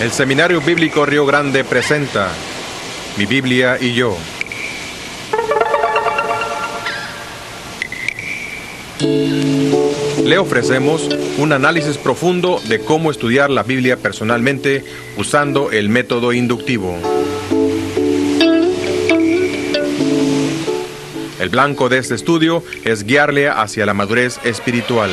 El Seminario Bíblico Río Grande presenta Mi Biblia y yo. Le ofrecemos un análisis profundo de cómo estudiar la Biblia personalmente usando el método inductivo. El blanco de este estudio es guiarle hacia la madurez espiritual.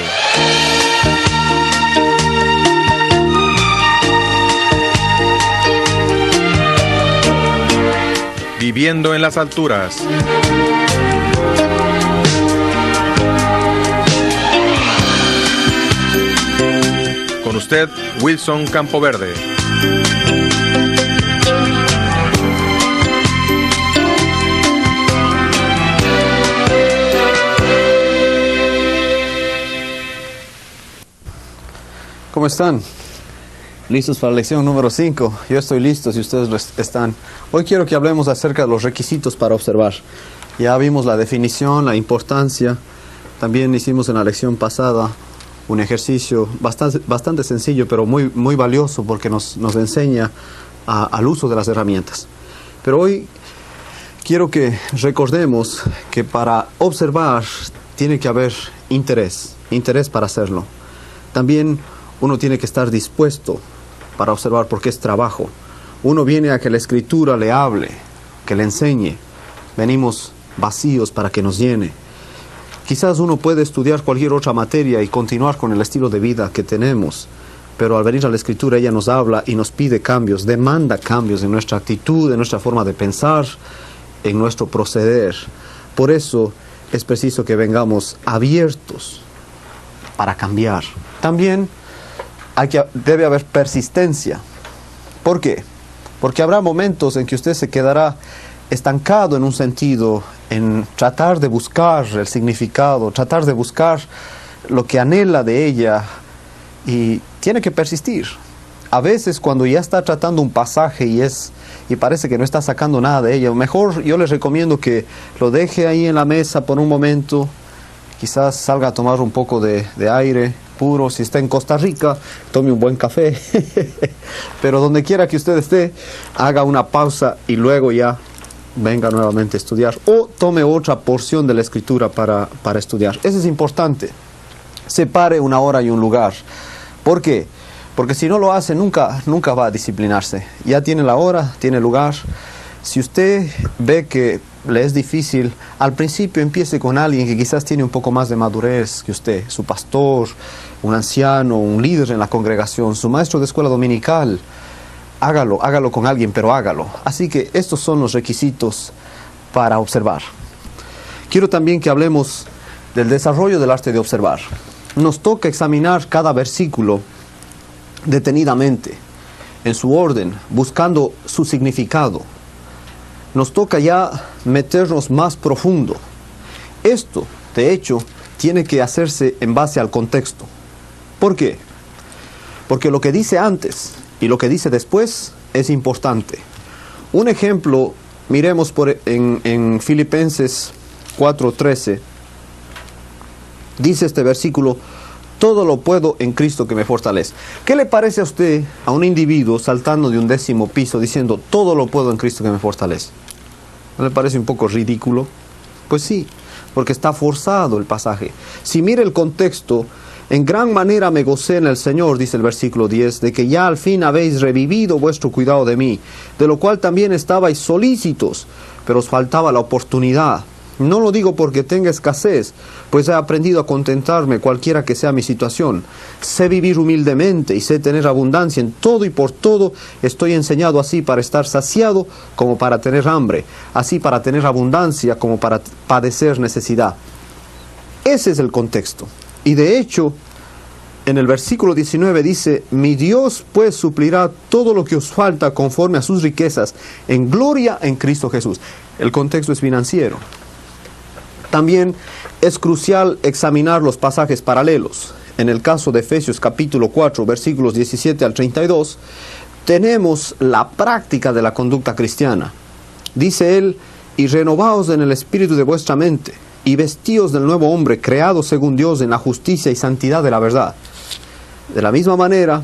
Viviendo en las alturas. Con usted, Wilson Campoverde. ¿Cómo están? ¿Listos para la lección número 5? Yo estoy listo si ustedes están. Hoy quiero que hablemos acerca de los requisitos para observar. Ya vimos la definición, la importancia. También hicimos en la lección pasada un ejercicio bastante sencillo, pero muy valioso porque nos enseña al uso de las herramientas. Pero hoy quiero que recordemos que para observar tiene que haber interés para hacerlo. También uno tiene que estar dispuesto para observar porque es trabajo. Uno viene a que la Escritura le hable, que le enseñe. Venimos vacíos para que nos llene. Quizás uno puede estudiar cualquier otra materia y continuar con el estilo de vida que tenemos, pero al venir a la Escritura ella nos habla y nos pide cambios, demanda cambios en nuestra actitud, en nuestra forma de pensar, en nuestro proceder. Por eso es preciso que vengamos abiertos para cambiar. También debe haber persistencia. ¿Por qué? Porque habrá momentos en que usted se quedará estancado en un sentido, en tratar de buscar el significado, tratar de buscar lo que anhela de ella, y tiene que persistir. A veces cuando ya está tratando un pasaje y parece que no está sacando nada de ella, mejor yo les recomiendo que lo deje ahí en la mesa por un momento, quizás salga a tomar un poco de aire puro. Si está en Costa Rica, tome un buen café. Pero donde quiera que usted esté, haga una pausa y luego ya venga nuevamente a estudiar. O tome otra porción de la Escritura para estudiar. Eso es importante. Separe una hora y un lugar. ¿Por qué? Porque si no lo hace, nunca va a disciplinarse. Ya tiene la hora, tiene el lugar. Si usted ve que le es difícil, al principio empiece con alguien que quizás tiene un poco más de madurez que usted, su pastor, un anciano, un líder en la congregación, su maestro de escuela dominical. Hágalo con alguien, pero hágalo. Así que estos son los requisitos para observar. Quiero también que hablemos del desarrollo del arte de observar. Nos toca examinar cada versículo detenidamente, en su orden, buscando su significado. Nos toca ya meternos más profundo. Esto, de hecho, tiene que hacerse en base al contexto. ¿Por qué? Porque lo que dice antes y lo que dice después es importante. Un ejemplo, miremos en Filipenses 4:13. Dice este versículo: todo lo puedo en Cristo que me fortalece. ¿Qué le parece a usted a un individuo saltando de un 10º piso diciendo todo lo puedo en Cristo que me fortalece? ¿No le parece un poco ridículo? Pues sí, porque está forzado el pasaje. Si mira el contexto, en gran manera me gocé en el Señor, dice el versículo 10, de que ya al fin habéis revivido vuestro cuidado de mí, de lo cual también estabais solícitos, pero os faltaba la oportunidad. No lo digo porque tenga escasez, pues he aprendido a contentarme cualquiera que sea mi situación. Sé vivir humildemente y sé tener abundancia en todo y por todo. Estoy enseñado así para estar saciado como para tener hambre, así para tener abundancia como para padecer necesidad. Ese es el contexto. Y de hecho, en el versículo 19 dice: mi Dios pues suplirá todo lo que os falta conforme a sus riquezas en gloria en Cristo Jesús. El contexto es financiero. También es crucial examinar los pasajes paralelos. En el caso de Efesios capítulo 4, versículos 17 al 32, tenemos la práctica de la conducta cristiana. Dice él: y renovaos en el espíritu de vuestra mente, y vestíos del nuevo hombre, creado según Dios en la justicia y santidad de la verdad. De la misma manera,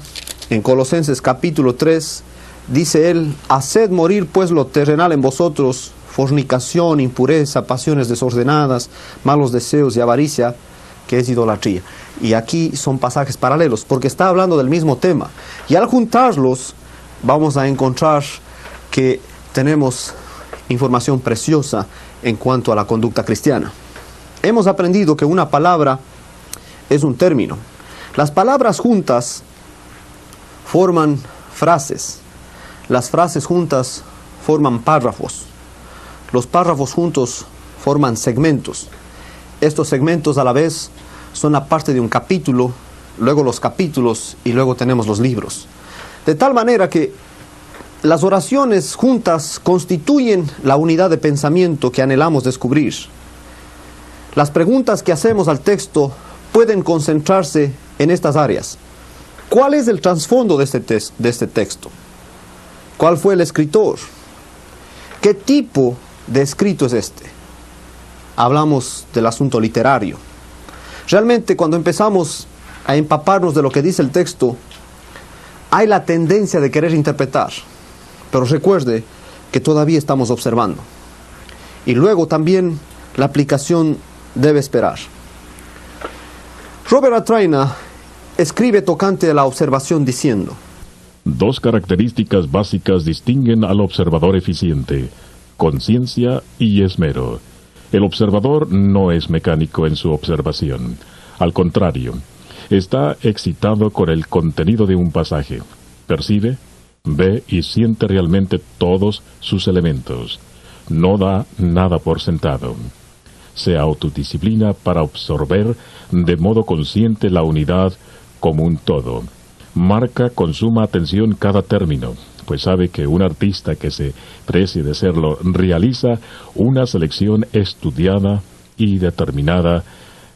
En Colosenses capítulo 3, dice él: haced morir pues lo terrenal en vosotros, fornicación, impureza, pasiones desordenadas, malos deseos y avaricia, que es idolatría. Y aquí son pasajes paralelos, porque está hablando del mismo tema. Y al juntarlos, vamos a encontrar que tenemos información preciosa en cuanto a la conducta cristiana. Hemos aprendido que una palabra es un término. Las palabras juntas forman frases. Las frases juntas forman párrafos. Los párrafos juntos forman segmentos. Estos segmentos a la vez son la parte de un capítulo, luego los capítulos y luego tenemos los libros. De tal manera que las oraciones juntas constituyen la unidad de pensamiento que anhelamos descubrir. Las preguntas que hacemos al texto pueden concentrarse en estas áreas. ¿Cuál es el trasfondo de este texto? ¿Cuál fue el escritor? ¿Qué tipo de escrito es este? Hablamos del asunto literario. Realmente, cuando empezamos a empaparnos de lo que dice el texto, hay la tendencia de querer interpretar. Pero recuerde que todavía estamos observando. Y luego también la aplicación debe esperar. Robert Atraina escribe tocante a la observación diciendo: dos características básicas distinguen al observador eficiente: conciencia y esmero. El observador no es mecánico en su observación. Al contrario, está excitado con el contenido de un pasaje. Percibe, ve y siente realmente todos sus elementos. No da nada por sentado. Se autodisciplina para absorber de modo consciente la unidad como un todo. Marca con suma atención cada término, pues sabe que un artista que se precie de serlo realiza una selección estudiada y determinada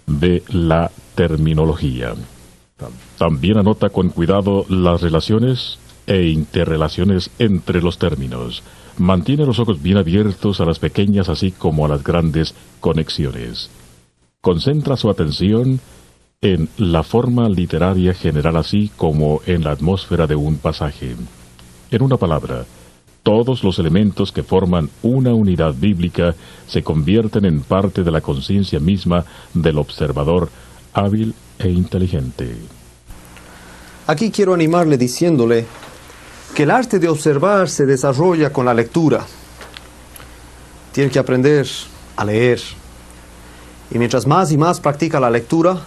de la terminología. También anota con cuidado las relaciones e interrelaciones entre los términos. Mantiene los ojos bien abiertos a las pequeñas así como a las grandes conexiones. Concentra su atención en la forma literaria general así como en la atmósfera de un pasaje. En una palabra, todos los elementos que forman una unidad bíblica se convierten en parte de la conciencia misma del observador hábil e inteligente. Aquí quiero animarle diciéndole que el arte de observar se desarrolla con la lectura. Tiene que aprender a leer. Y mientras más y más practica la lectura,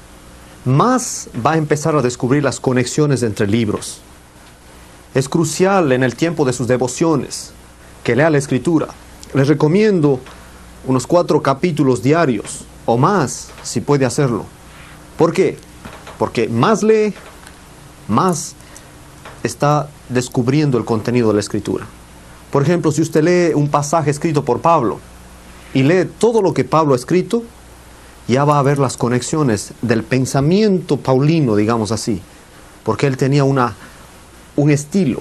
más va a empezar a descubrir las conexiones entre libros. Es crucial en el tiempo de sus devociones que lea la Escritura. Les recomiendo unos 4 capítulos diarios o más, si puede hacerlo. ¿Por qué? Porque más lee, más está descubriendo el contenido de la Escritura. Por ejemplo, si usted lee un pasaje escrito por Pablo y lee todo lo que Pablo ha escrito, ya va a ver las conexiones del pensamiento paulino, digamos así, porque él tenía un estilo,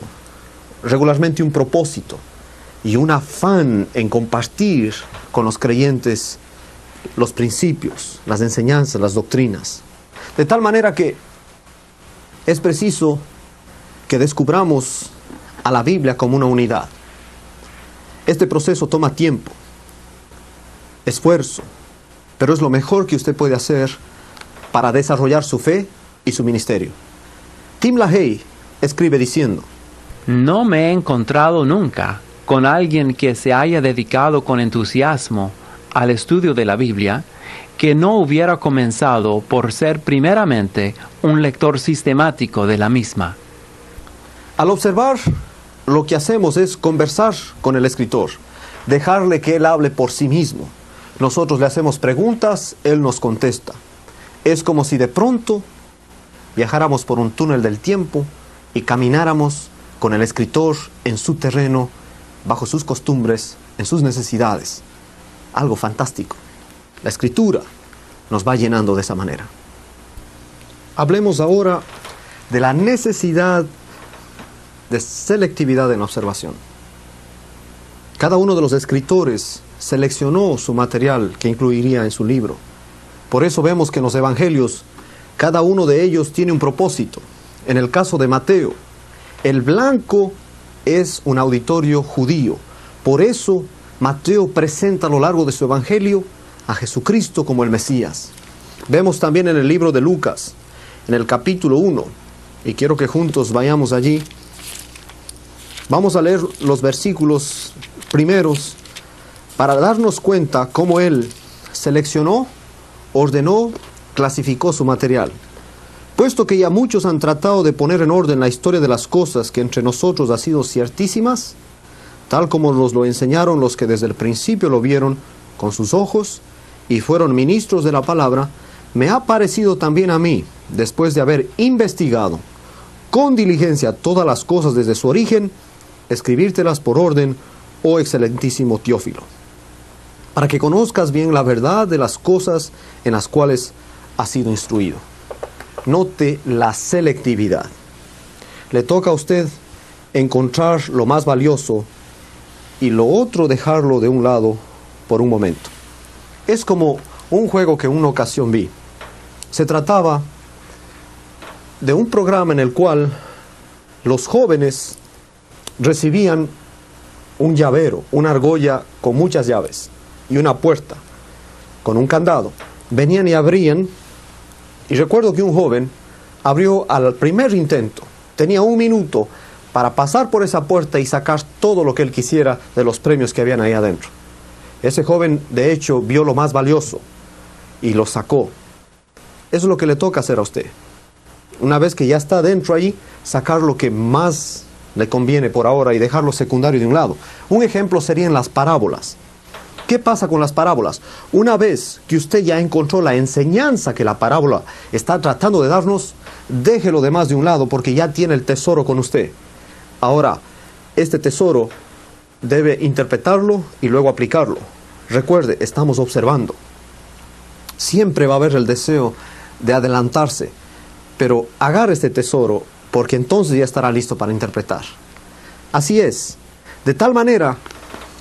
regularmente un propósito y un afán en compartir con los creyentes los principios, las enseñanzas, las doctrinas. De tal manera que es preciso que descubramos a la Biblia como una unidad. Este proceso toma tiempo, esfuerzo, pero es lo mejor que usted puede hacer para desarrollar su fe y su ministerio. Tim LaHaye escribe diciendo: no me he encontrado nunca con alguien que se haya dedicado con entusiasmo al estudio de la Biblia que no hubiera comenzado por ser primeramente un lector sistemático de la misma. Al observar, lo que hacemos es conversar con el escritor, dejarle que él hable por sí mismo. Nosotros le hacemos preguntas, él nos contesta. Es como si de pronto viajáramos por un túnel del tiempo y camináramos con el escritor en su terreno, bajo sus costumbres, en sus necesidades. Algo fantástico. La Escritura nos va llenando de esa manera. Hablemos ahora de la necesidad de selectividad en la observación. Cada uno de los escritores seleccionó su material que incluiría en su libro. Por eso vemos que en los evangelios cada uno de ellos tiene un propósito. En el caso de Mateo, El blanco es un auditorio judío. Por eso Mateo presenta a lo largo de su evangelio a Jesucristo como el Mesías. Vemos también en el libro de Lucas, en el capítulo 1, y quiero que juntos vayamos allí. Vamos a leer los versículos primeros para darnos cuenta cómo él seleccionó, ordenó, clasificó su material. Puesto que ya muchos han tratado de poner en orden la historia de las cosas que entre nosotros ha sido ciertísimas, tal como nos lo enseñaron los que desde el principio lo vieron con sus ojos y fueron ministros de la palabra, me ha parecido también a mí, después de haber investigado con diligencia todas las cosas desde su origen, escribírtelas por orden, oh excelentísimo Teófilo, para que conozcas bien la verdad de las cosas en las cuales has sido instruido. Note la selectividad. Le toca a usted encontrar lo más valioso y lo otro dejarlo de un lado por un momento. Es como un juego que en una ocasión vi. Se trataba de un programa en el cual los jóvenes recibían un llavero, una argolla con muchas llaves y una puerta con un candado. Venían y abrían, y recuerdo que un joven abrió al primer intento. Tenía 1 minuto para pasar por esa puerta y sacar todo lo que él quisiera de los premios que habían ahí adentro. Ese joven, de hecho, vio lo más valioso y lo sacó. Eso es lo que le toca hacer a usted. Una vez que ya está dentro ahí, sacar lo que más le conviene por ahora y dejar lo secundario de un lado. Un ejemplo serían las parábolas. ¿Qué pasa con las parábolas? Una vez que usted ya encontró la enseñanza que la parábola está tratando de darnos, deje lo demás de un lado porque ya tiene el tesoro con usted. Ahora, este tesoro debe interpretarlo y luego aplicarlo. Recuerde, estamos observando. Siempre va a haber el deseo de adelantarse, pero agarre este tesoro porque entonces ya estará listo para interpretar. Así es, de tal manera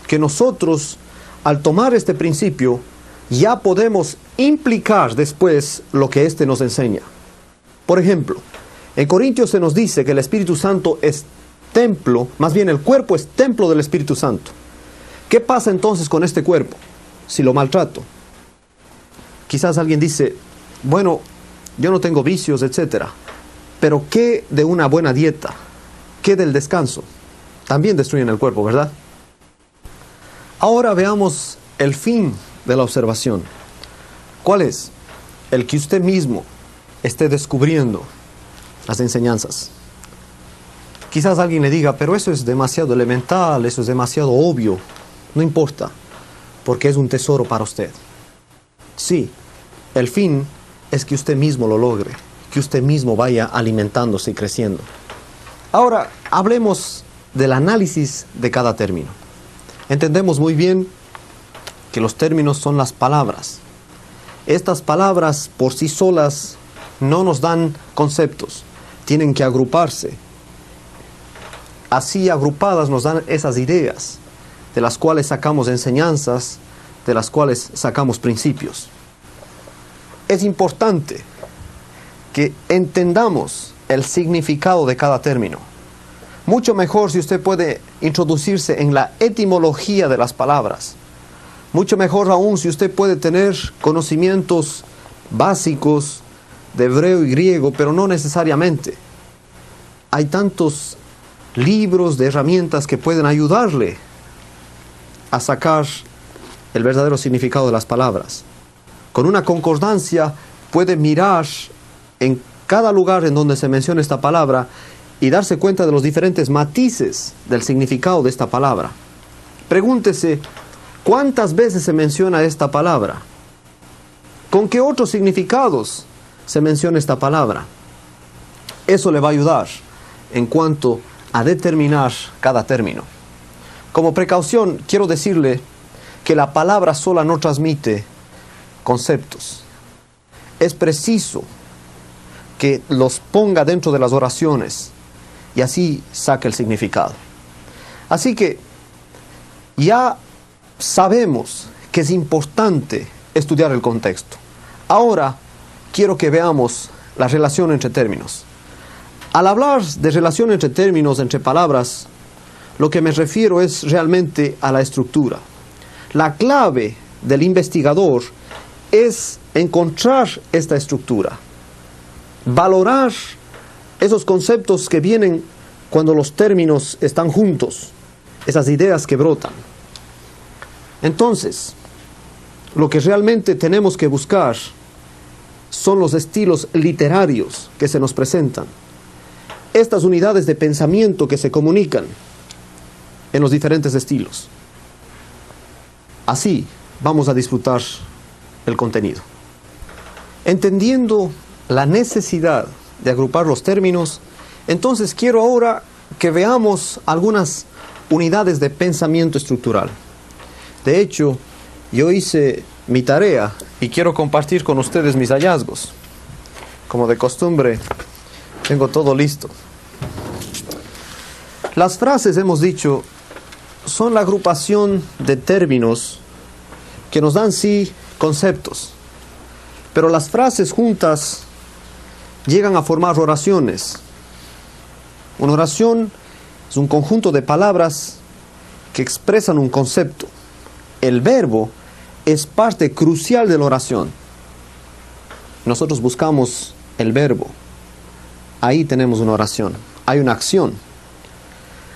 que nosotros, al tomar este principio, ya podemos implicar después lo que éste nos enseña. Por ejemplo, en Corintios se nos dice que el Espíritu Santo es templo, más bien el cuerpo es templo del Espíritu Santo. ¿Qué pasa entonces con este cuerpo si lo maltrato? Quizás alguien dice, bueno, yo no tengo vicios, etc. Pero ¿qué de una buena dieta? ¿Qué del descanso? También destruyen el cuerpo, ¿verdad? Ahora veamos el fin de la observación. ¿Cuál es? El que usted mismo esté descubriendo las enseñanzas. Quizás alguien le diga, pero eso es demasiado elemental, eso es demasiado obvio. No importa, porque es un tesoro para usted. Sí, el fin es que usted mismo lo logre, que usted mismo vaya alimentándose y creciendo. Ahora, hablemos del análisis de cada término. Entendemos muy bien que los términos son las palabras. Estas palabras por sí solas no nos dan conceptos, tienen que agruparse. Así agrupadas nos dan esas ideas, de las cuales sacamos enseñanzas, de las cuales sacamos principios. Es importante que entendamos el significado de cada término. Mucho mejor si usted puede introducirse en la etimología de las palabras. Mucho mejor aún si usted puede tener conocimientos básicos de hebreo y griego, pero no necesariamente. Hay tantos libros de herramientas que pueden ayudarle a sacar el verdadero significado de las palabras. Con una concordancia puede mirar en cada lugar en donde se menciona esta palabra y darse cuenta de los diferentes matices del significado de esta palabra. Pregúntese, ¿cuántas veces se menciona esta palabra? ¿Con qué otros significados se menciona esta palabra? Eso le va a ayudar en cuanto a determinar cada término. Como precaución, quiero decirle que la palabra sola no transmite conceptos. Es preciso que los ponga dentro de las oraciones y así saque el significado. Así que ya sabemos que es importante estudiar el contexto. Ahora quiero que veamos la relación entre términos. Al hablar de relación entre términos, entre palabras, lo que me refiero es realmente a la estructura. La clave del investigador es encontrar esta estructura, valorar esos conceptos que vienen cuando los términos están juntos, esas ideas que brotan. Entonces, lo que realmente tenemos que buscar son los estilos literarios que se nos presentan, estas unidades de pensamiento que se comunican en los diferentes estilos. Así vamos a disfrutar el contenido. Entendiendo la necesidad de agrupar los términos, entonces quiero ahora que veamos algunas unidades de pensamiento estructural. De hecho, yo hice mi tarea y quiero compartir con ustedes mis hallazgos. Como de costumbre, tengo todo listo. Las frases, hemos dicho, son la agrupación de términos que nos dan sí conceptos. Pero las frases juntas llegan a formar oraciones. Una oración es un conjunto de palabras que expresan un concepto. El verbo es parte crucial de la oración. Nosotros buscamos el verbo. Ahí tenemos una oración. Hay una acción.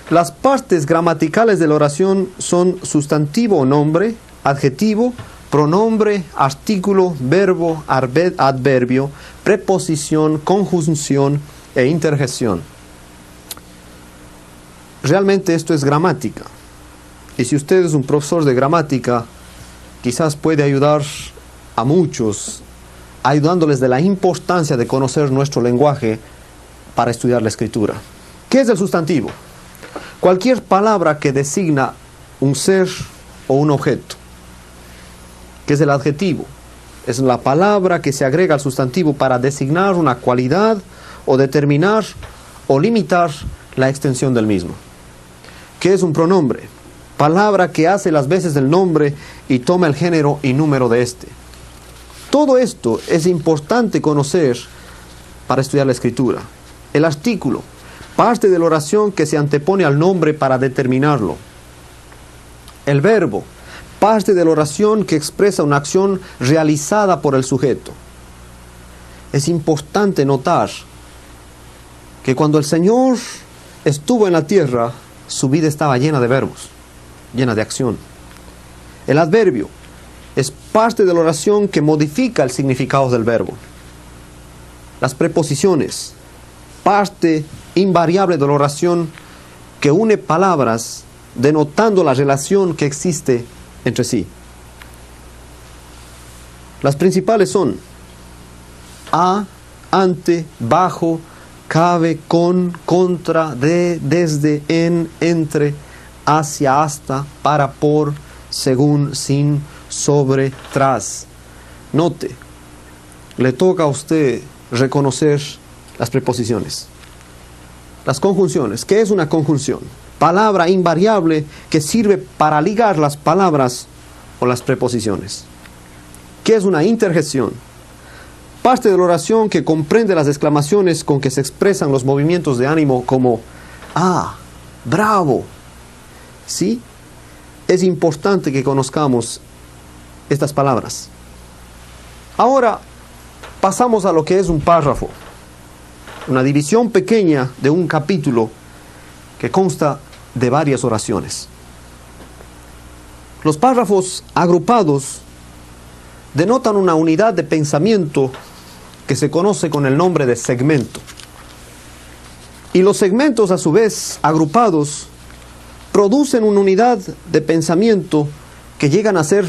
Las partes gramaticales de la oración son sustantivo o nombre, adjetivo, pronombre, artículo, verbo, adverbio, preposición, conjunción e interjección. Realmente esto es gramática. Y si usted es un profesor de gramática, quizás puede ayudar a muchos, ayudándoles de la importancia de conocer nuestro lenguaje para estudiar la escritura. ¿Qué es el sustantivo? Cualquier palabra que designa un ser o un objeto. ¿Qué es el adjetivo? Es la palabra que se agrega al sustantivo para designar una cualidad o determinar o limitar la extensión del mismo. ¿Qué es un pronombre? Palabra que hace las veces del nombre y toma el género y número de este. Todo esto es importante conocer para estudiar la escritura. El artículo, parte de la oración que se antepone al nombre para determinarlo. El verbo, parte de la oración que expresa una acción realizada por el sujeto. Es importante notar que cuando el Señor estuvo en la tierra, su vida estaba llena de verbos, llena de acción. El adverbio es parte de la oración que modifica el significado del verbo. Las preposiciones, parte invariable de la oración que une palabras denotando la relación que existe entre sí. Las principales son a, ante, bajo, cabe, con, contra, de, desde, en, entre, hacia, hasta, para, por, según, sin, sobre, tras. Note, le toca a usted reconocer las preposiciones. Las conjunciones. ¿Qué es una conjunción? Palabra invariable que sirve para ligar las palabras o las preposiciones. ¿Qué es una interjección? Parte de la oración que comprende las exclamaciones con que se expresan los movimientos de ánimo como ¡ah! ¡Bravo! ¿Sí? Es importante que conozcamos estas palabras. Ahora pasamos a lo que es un párrafo. Una división pequeña de un capítulo que consta de varias oraciones. Los párrafos agrupados denotan una unidad de pensamiento que se conoce con el nombre de segmento. Y los segmentos, a su vez, agrupados, producen una unidad de pensamiento que llegan a ser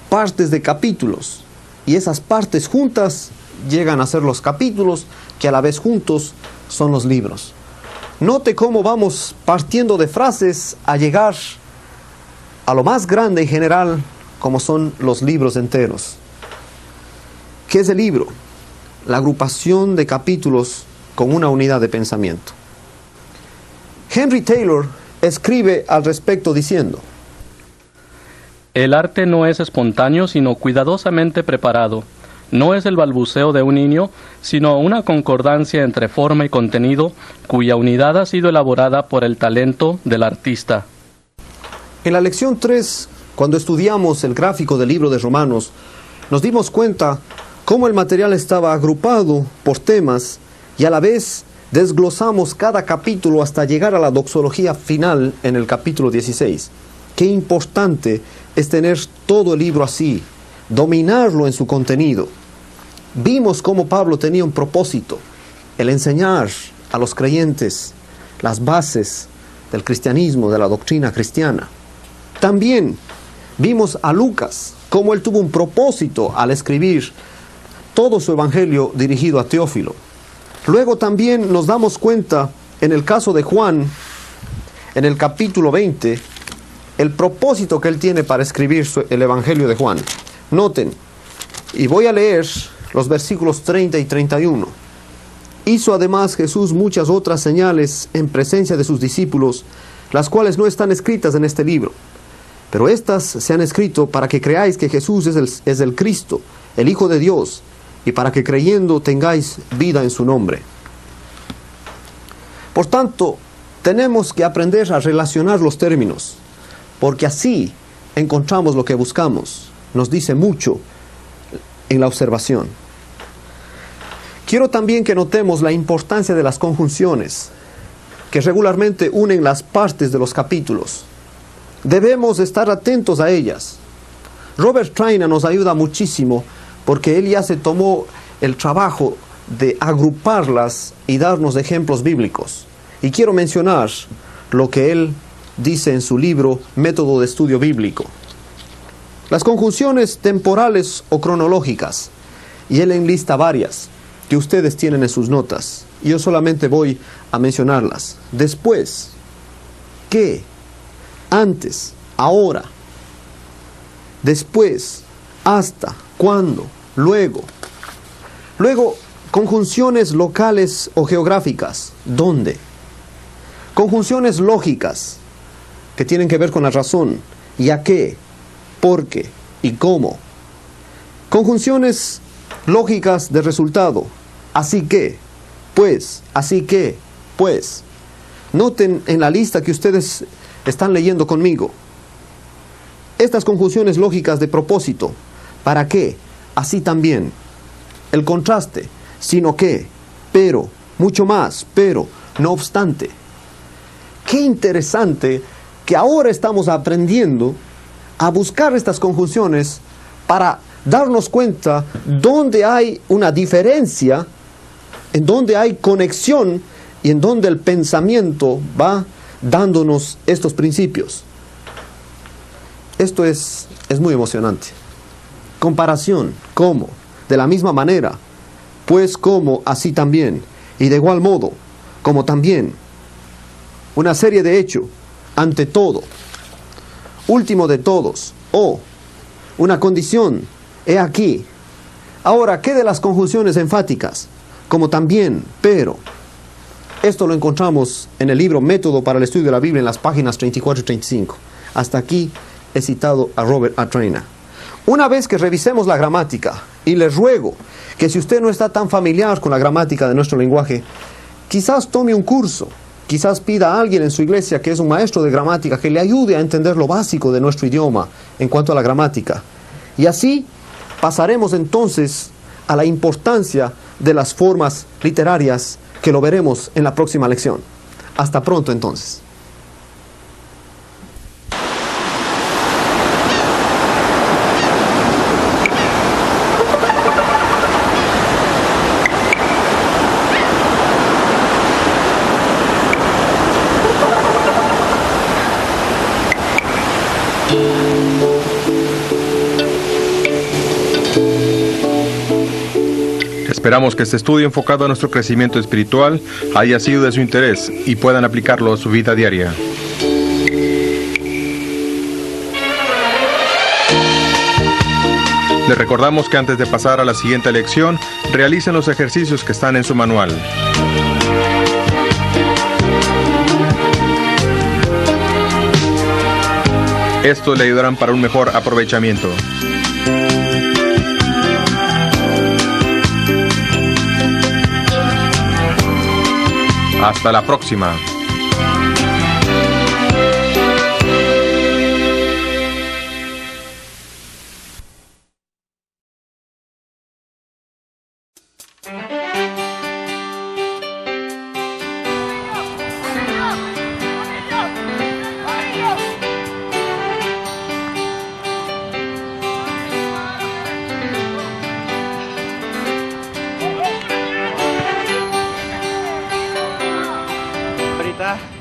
partes de capítulos. Y esas partes juntas llegan a ser los capítulos, que a la vez juntos son los libros. Note cómo vamos partiendo de frases a llegar a lo más grande y general, como son los libros enteros. ¿Qué es el libro? La agrupación de capítulos con una unidad de pensamiento. Henry Taylor escribe al respecto diciendo: el arte no es espontáneo, sino cuidadosamente preparado. no es el balbuceo de un niño, sino una concordancia entre forma y contenido, cuya unidad ha sido elaborada por el talento del artista. En la lección 3, cuando estudiamos el gráfico del libro de Romanos, nos dimos cuenta cómo el material estaba agrupado por temas y a la vez desglosamos cada capítulo hasta llegar a la doxología final en el capítulo 16. Qué importante es tener todo el libro así, dominarlo en su contenido. Vimos cómo Pablo tenía un propósito, el enseñar a los creyentes las bases del cristianismo, de la doctrina cristiana. También vimos a Lucas, cómo él tuvo un propósito al escribir todo su evangelio dirigido a Teófilo. Luego también nos damos cuenta, en el caso de Juan, en el capítulo 20, el propósito que él tiene para escribir el evangelio de Juan. Noten, y voy a leer los versículos 30 y 31. Hizo además Jesús muchas otras señales en presencia de sus discípulos, las cuales no están escritas en este libro. Pero estas se han escrito para que creáis que Jesús es el Cristo, el Hijo de Dios, y para que creyendo tengáis vida en su nombre. Por tanto, tenemos que aprender a relacionar los términos, porque así encontramos lo que buscamos. Nos dice mucho en la observación. Quiero también que notemos la importancia de las conjunciones, que regularmente unen las partes de los capítulos. Debemos estar atentos a ellas. Robert Traina nos ayuda muchísimo porque él ya se tomó el trabajo de agruparlas y darnos ejemplos bíblicos. Y quiero mencionar lo que él dice en su libro Método de Estudio Bíblico. Las conjunciones temporales o cronológicas, y él enlista varias que ustedes tienen en sus notas. Yo solamente voy a mencionarlas. Después, ¿qué? Antes, ahora. Después, hasta, cuándo, luego. Luego, conjunciones locales o geográficas, ¿dónde? Conjunciones lógicas, que tienen que ver con la razón, ¿y a qué? ¿Por qué? ¿Y cómo? Conjunciones lógicas de resultado, así que, pues, así que, pues. Noten en la lista que ustedes están leyendo conmigo, estas conjunciones lógicas de propósito, ¿para qué? Así también. El contraste, sino que, pero, mucho más, pero, no obstante. Qué interesante que ahora estamos aprendiendo a buscar estas conjunciones para darnos cuenta dónde hay una diferencia, en dónde hay conexión y en dónde el pensamiento va dándonos estos principios. Esto es muy emocionante. Comparación, ¿cómo? De la misma manera, pues como, así también, y de igual modo, como también. Una serie de hecho, ante todo, último de todos, o, una condición, he aquí. Ahora, ¿qué de las conjunciones enfáticas? Como también, pero. Esto lo encontramos en el libro Método para el Estudio de la Biblia en las páginas 34 y 35. Hasta aquí he citado a Robert A. Traina. Una vez que revisemos la gramática, y les ruego que si usted no está tan familiar con la gramática de nuestro lenguaje, quizás tome un curso, quizás pida a alguien en su iglesia que es un maestro de gramática que le ayude a entender lo básico de nuestro idioma en cuanto a la gramática. Y así pasaremos entonces a la importancia de las formas literarias, que lo veremos en la próxima lección. Hasta pronto entonces. Esperamos que este estudio enfocado a nuestro crecimiento espiritual haya sido de su interés y puedan aplicarlo a su vida diaria. Les recordamos que antes de pasar a la siguiente lección, realicen los ejercicios que están en su manual. Estos le ayudarán para un mejor aprovechamiento. Hasta la próxima.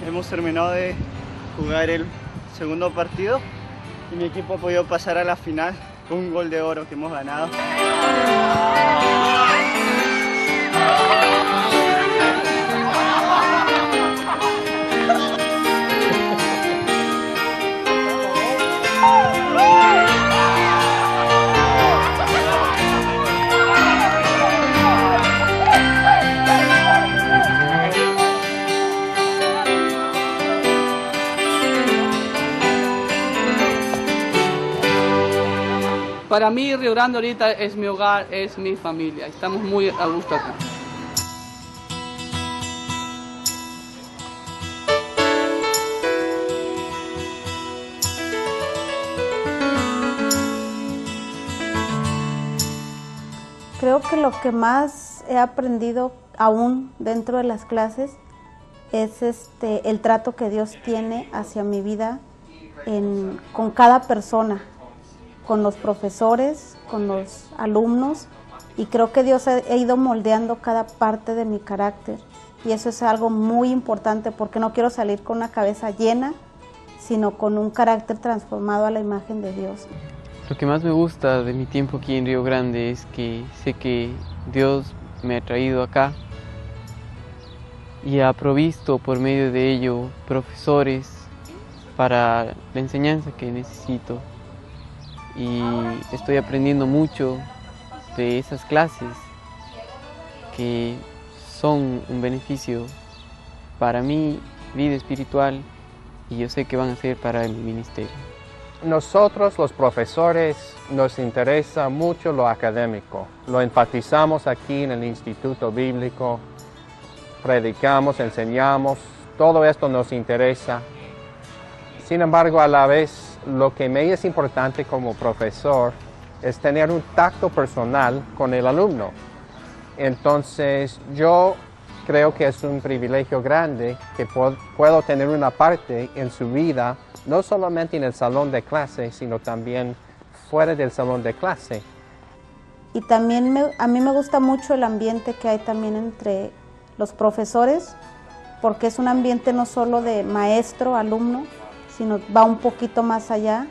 Hemos terminado de jugar el segundo partido y mi equipo ha podido pasar a la final con un gol de oro que hemos ganado. Para mí Río Grande ahorita es mi hogar, es mi familia. Estamos muy a gusto acá. Creo que lo que más he aprendido aún dentro de las clases es el trato que Dios tiene hacia mi vida con cada persona, con los profesores, con los alumnos, y creo que Dios ha ido moldeando cada parte de mi carácter, y eso es algo muy importante porque no quiero salir con una cabeza llena, sino con un carácter transformado a la imagen de Dios. Lo que más me gusta de mi tiempo aquí en Río Grande es que sé que Dios me ha traído acá y ha provisto por medio de ello profesores para la enseñanza que necesito. Y estoy aprendiendo mucho de esas clases que son un beneficio para mi vida espiritual y yo sé que van a ser para el ministerio. Nosotros los profesores nos interesa mucho lo académico, lo enfatizamos aquí en el Instituto Bíblico, predicamos, enseñamos, todo esto nos interesa. Sin embargo, a la vez, lo que me es importante como profesor es tener un tacto personal con el alumno. Entonces, yo creo que es un privilegio grande que puedo tener una parte en su vida, no solamente en el salón de clase, sino también fuera del salón de clase. Y también a mí me gusta mucho el ambiente que hay también entre los profesores, porque es un ambiente no solo de maestro-alumno, sino va un poquito más allá.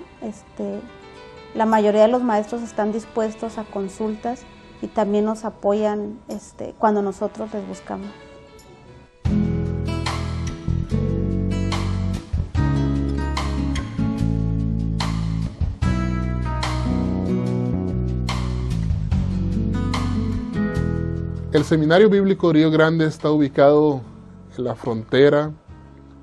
La mayoría de los maestros están dispuestos a consultas y también nos apoyan cuando nosotros les buscamos. El Seminario Bíblico Río Grande está ubicado en la frontera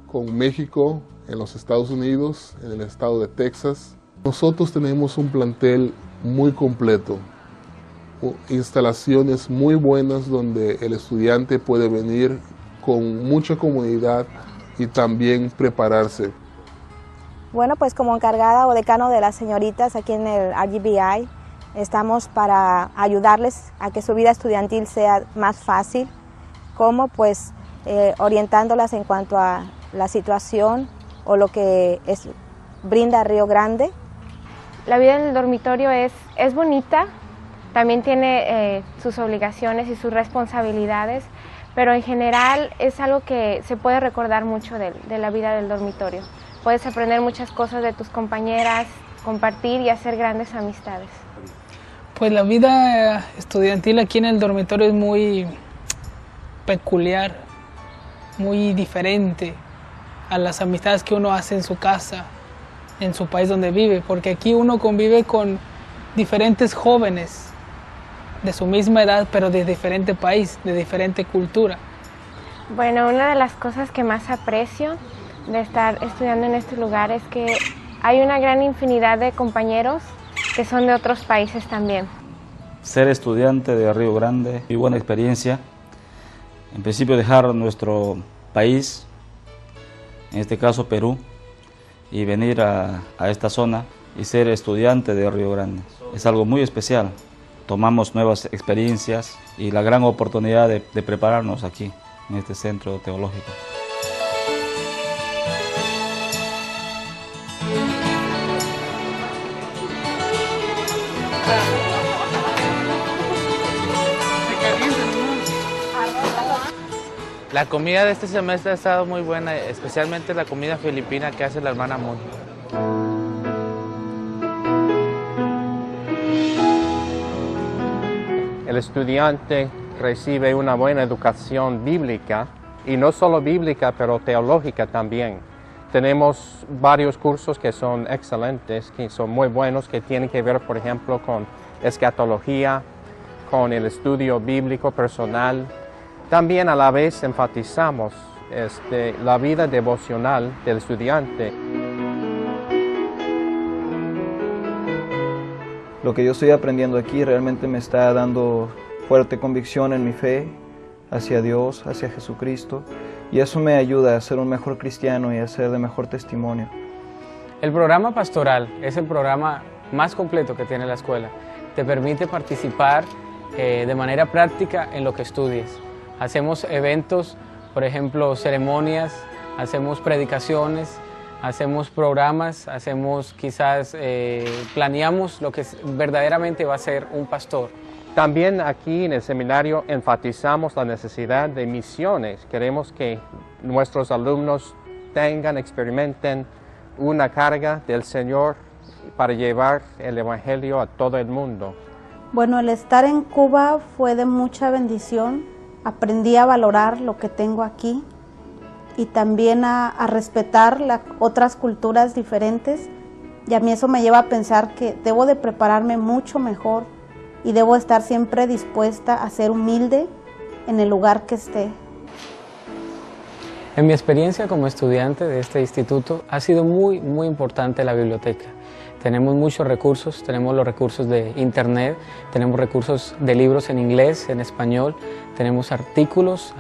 con México, en los Estados Unidos, en el estado de Texas. Nosotros tenemos un plantel muy completo, instalaciones muy buenas donde el estudiante puede venir con mucha comodidad y también prepararse. Bueno, pues como encargada o decano de las señoritas aquí en el RGBI, estamos para ayudarles a que su vida estudiantil sea más fácil, como pues orientándolas en cuanto a la situación o lo que brinda Río Grande. La vida en el dormitorio es bonita, también tiene sus obligaciones y sus responsabilidades, pero en general es algo que se puede recordar mucho de la vida del dormitorio. Puedes aprender muchas cosas de tus compañeras, compartir y hacer grandes amistades. Pues la vida estudiantil aquí en el dormitorio es muy peculiar, muy diferente a las amistades que uno hace en su casa, en su país donde vive, porque aquí uno convive con diferentes jóvenes de su misma edad, pero de diferente país, de diferente cultura. Bueno, una de las cosas que más aprecio de estar estudiando en este lugar es que hay una gran infinidad de compañeros que son de otros países también. Ser estudiante de Río Grande y buena experiencia. En principio dejar nuestro país, en este caso Perú, y venir a esta zona y ser estudiante de Río Grande. Es algo muy especial. Tomamos nuevas experiencias y la gran oportunidad de prepararnos aquí, en este centro teológico. La comida de este semestre ha estado muy buena, especialmente la comida filipina que hace la hermana Moon. El estudiante recibe una buena educación bíblica, y no solo bíblica, pero teológica también. Tenemos varios cursos que son excelentes, que son muy buenos, que tienen que ver, por ejemplo, con escatología, con el estudio bíblico personal. También a la vez enfatizamos la vida devocional del estudiante. Lo que yo estoy aprendiendo aquí realmente me está dando fuerte convicción en mi fe hacia Dios, hacia Jesucristo, y eso me ayuda a ser un mejor cristiano y a ser de mejor testimonio. El programa pastoral es el programa más completo que tiene la escuela. Te permite participar de manera práctica en lo que estudies. Hacemos eventos, por ejemplo, ceremonias, hacemos predicaciones, hacemos programas, planeamos lo que verdaderamente va a ser un pastor. También aquí en el seminario enfatizamos la necesidad de misiones. Queremos que nuestros alumnos experimenten una carga del Señor para llevar el Evangelio a todo el mundo. Bueno, el estar en Cuba fue de mucha bendición. Aprendí a valorar lo que tengo aquí y también a respetar otras culturas diferentes, y a mí eso me lleva a pensar que debo de prepararme mucho mejor y debo estar siempre dispuesta a ser humilde en el lugar que esté. En mi experiencia como estudiante de este instituto ha sido muy importante la biblioteca. Tenemos muchos recursos, tenemos los recursos de internet, tenemos recursos de libros en inglés, en español, tenemos artículos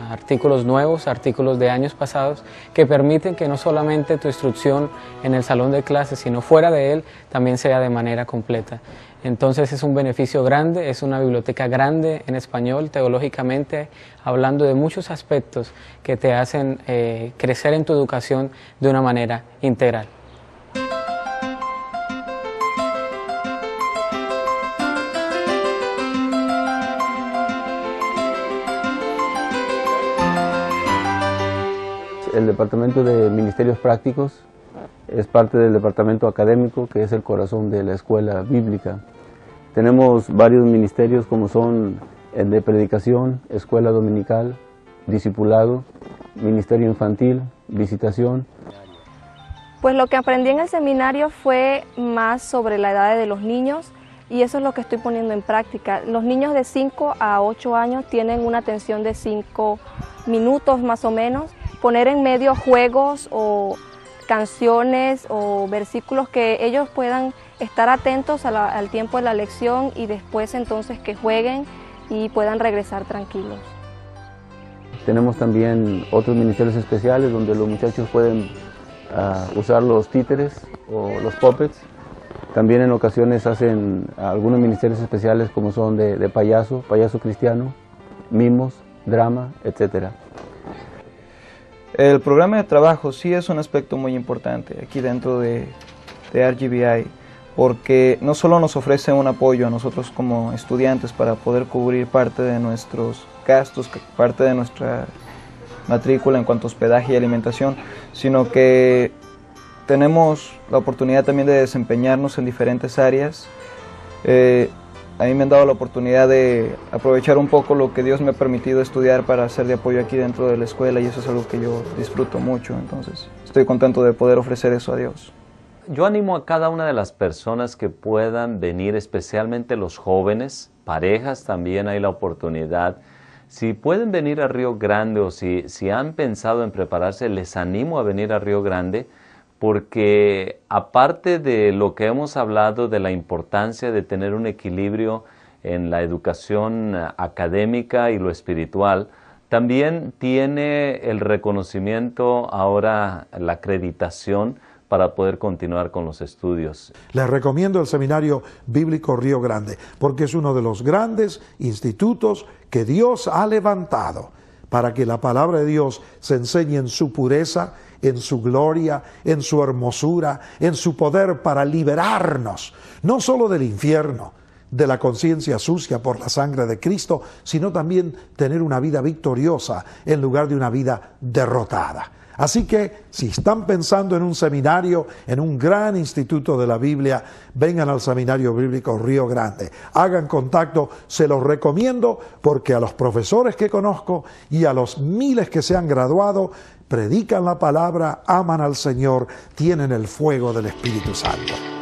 nuevos, artículos de años pasados que permiten que no solamente tu instrucción en el salón de clases, sino fuera de él, también sea de manera completa. Entonces es un beneficio grande, es una biblioteca grande en español, teológicamente, hablando de muchos aspectos que te hacen crecer en tu educación de una manera integral. El Departamento de Ministerios Prácticos es parte del departamento académico, que es el corazón de la escuela bíblica. Tenemos varios ministerios como son el de predicación, escuela dominical, discipulado, ministerio infantil, visitación. Pues lo que aprendí en el seminario fue más sobre la edad de los niños, y eso es lo que estoy poniendo en práctica. Los niños de 5 a 8 años tienen una atención de 5 minutos más o menos. Poner en medio juegos o canciones o versículos que ellos puedan estar atentos al tiempo de la lección, y después entonces que jueguen y puedan regresar tranquilos. Tenemos también otros ministerios especiales donde los muchachos pueden usar los títeres o los puppets. También en ocasiones hacen algunos ministerios especiales como son de payaso cristiano, mimos, drama, etc. El programa de trabajo sí es un aspecto muy importante aquí dentro de RGBI, porque no solo nos ofrece un apoyo a nosotros como estudiantes para poder cubrir parte de nuestros gastos, parte de nuestra matrícula en cuanto a hospedaje y alimentación, sino que tenemos la oportunidad también de desempeñarnos en diferentes áreas. A mí me han dado la oportunidad de aprovechar un poco lo que Dios me ha permitido estudiar para ser de apoyo aquí dentro de la escuela, y eso es algo que yo disfruto mucho, entonces estoy contento de poder ofrecer eso a Dios. Yo animo a cada una de las personas que puedan venir, especialmente los jóvenes, parejas también hay la oportunidad. Si pueden venir a Río Grande o si han pensado en prepararse, les animo a venir a Río Grande, porque aparte de lo que hemos hablado de la importancia de tener un equilibrio en la educación académica y lo espiritual, También tiene el reconocimiento, ahora la acreditación para poder continuar con los estudios. Les recomiendo el Seminario Bíblico Río Grande, porque es uno de los grandes institutos que Dios ha levantado para que la palabra de Dios se enseñe en su pureza, en su gloria, en su hermosura, en su poder para liberarnos, no solo del infierno, de la conciencia sucia por la sangre de Cristo, sino también tener una vida victoriosa en lugar de una vida derrotada. Así que, si están pensando en un seminario, en un gran instituto de la Biblia, vengan al Seminario Bíblico Río Grande. Hagan contacto, se los recomiendo, porque a los profesores que conozco y a los miles que se han graduado, predican la palabra, aman al Señor, tienen el fuego del Espíritu Santo.